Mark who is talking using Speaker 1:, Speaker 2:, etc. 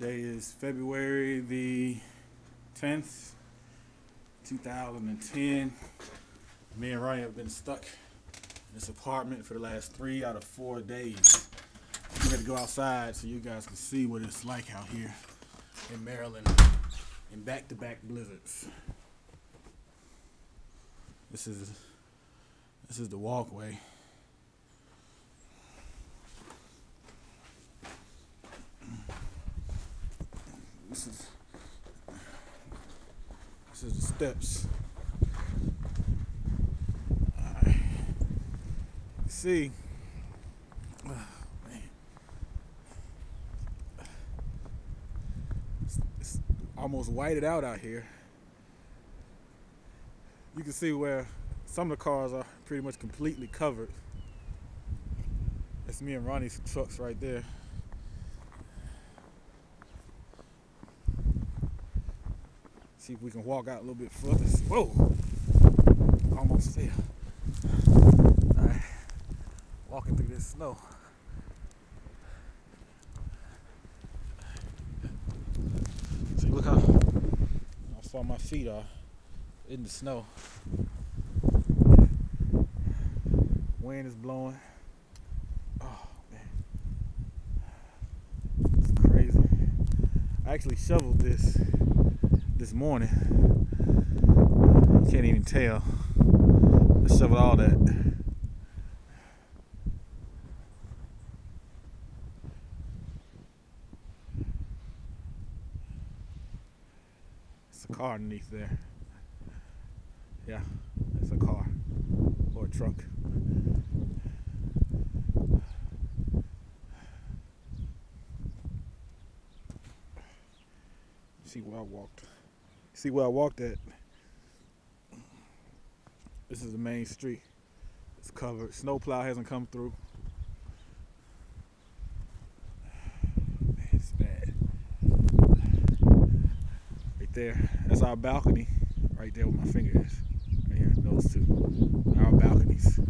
Speaker 1: Today is February the 10th, 2010. Me and Ryan have been stuck in this apartment for the last 3 out of 4 days. We had to go outside so you guys can see what it's like out here in Maryland in back-to-back blizzards. This is the walkway. This is the steps. Alright. See. Oh, man. It's almost whited out here. You can see where some of the cars are pretty much completely covered. That's me and Ronnie's trucks right there. See if we can walk out a little bit further. Whoa! Almost there. Alright. Walking through this snow. See, look how far my feet are in the snow. Wind is blowing. Oh, man. It's crazy. I actually shoveled this morning. You can't even tell. I shoveled all that. It's a car underneath there. Yeah, it's a car or a truck. See where I walked. See where I walked at. This is the main street. It's covered. Snowplow hasn't come through. Man, it's bad. Right there. That's our balcony. Right there where my finger is. Right here, those two. Our balconies.